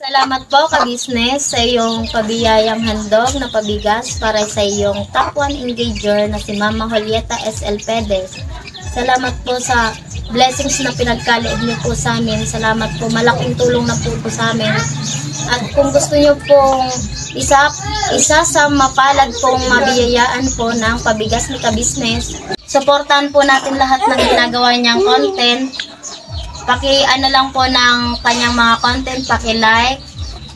Salamat po ka-business sa iyong pabiyayang handog na pabigas para sa iyong top 1 engager na si Mama Julieta S.L. Pedes. Salamat po sa blessings na pinagkaloob niyo po sa amin. Salamat po, malaking tulong na po sa amin. At kung gusto niyo pong isa sa mapalad pong mabiyayaan po ng pabigas ni ka-business, supportan po natin lahat ng ginagawa niyang content. Paki-ano lang po ng kanyang mga content, paki-like,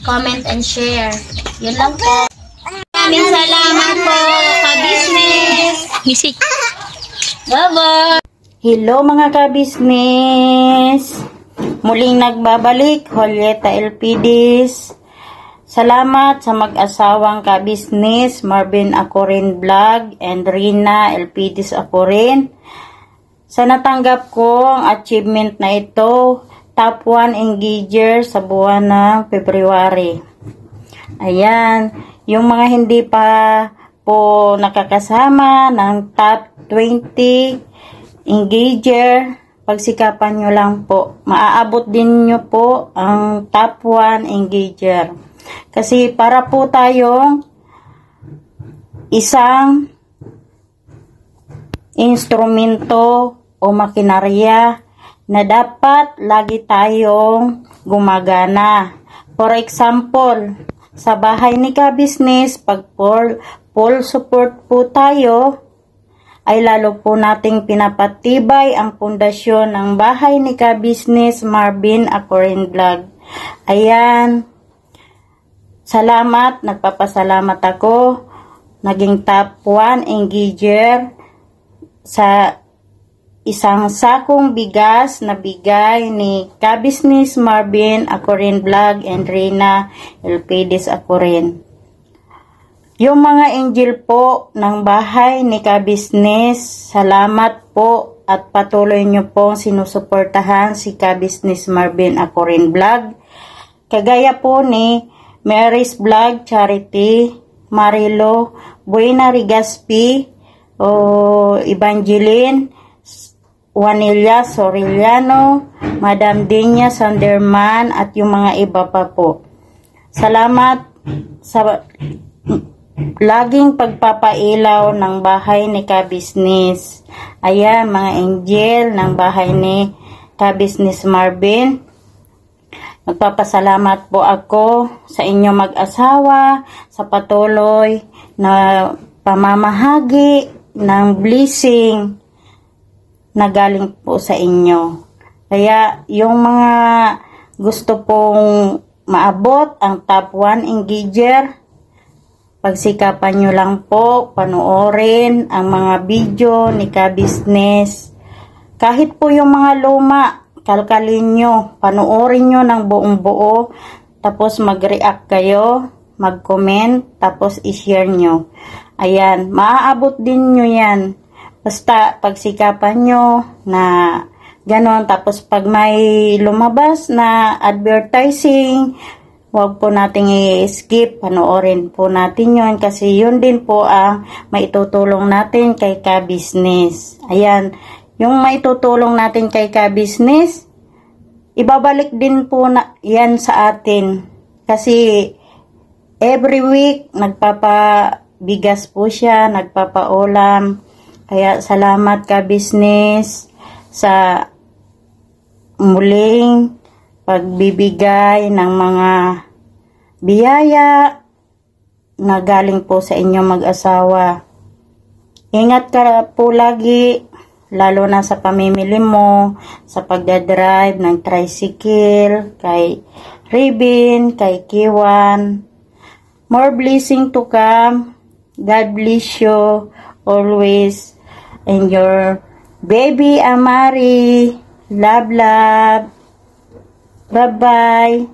comment, and share. Yun lang po. Maraming salamat po, ka-business. Bye-bye. Hello mga ka-business. Muling nagbabalik, Julieta Elpides. Salamat sa mag-asawang ka-business, Marvin Acorin Vlog and Rina Elpides Acorin. Sa natanggap ko ang achievement na ito, top 1 engager sa buwan ng February. Ayan, yung mga hindi pa po nakakasama ng top 20 engager, pagsikapan nyo lang po. Maaabot din nyo po ang top 1 engager. Kasi para po tayong isang instrumento o makinarya na dapat lagi tayong gumagana. For example, sa bahay ni ka-business, pag full support po tayo, ay lalo po nating pinapatibay ang pundasyon ng bahay ni ka-business Marvin Acorin Vlog. Ayan, salamat, nagpapasalamat ako, naging top 1 engager sa isang sakong bigas na bigay ni ka-business Marvin Acorin Vlog and Rina Elpides Acorin. Yung mga angel po ng bahay ni ka-business, salamat po at patuloy nyo pong sinusuportahan si ka-business Marvin Acorin Vlog. Kagaya po ni Mary's Vlog Charity, Marilo, Buena Rigaspi, o Evangeline Juanilla Soriliano, Madam Dinya Sanderman at yung mga iba pa po. Salamat sa laging pagpapailaw ng bahay ni ka-business. Ayan, mga angel ng bahay ni ka-business Marvin. Magpapasalamat po ako sa inyo mag-asawa sa patuloy na pamamahagi ng blessing na galing po sa inyo. Kaya yung mga gusto pong maabot ang top 1 engager, pagsikapan nyo lang po, panoorin ang mga video ni ka-business. Kahit po yung mga luma, kalkalin nyo, panoorin nyo ng buong buo, tapos mag-react kayo, mag-comment, tapos i-share nyo. Ayan, maaabot din nyo yan. Basta pagsikapan nyo na ganon. Tapos pag may lumabas na advertising, huwag po nating i-skip. Panoorin po natin yun. Kasi yun din po ang maitutulong natin kay ka-business. Ayan, yung maitutulong natin kay ka-business, ibabalik din po na yan sa atin. Kasi every week, nagpapabigas po siya, nagpapaulam. Kaya salamat ka-business sa muling pagbibigay ng mga biyaya na galing po sa inyong mag-asawa. Ingat ka po lagi, lalo na sa pamimili mo, sa pagdadrive ng tricycle, kay Ribin, kay Kiwan. More blessing to come. God bless you always. And your baby Amari. Love, love. Bye-bye.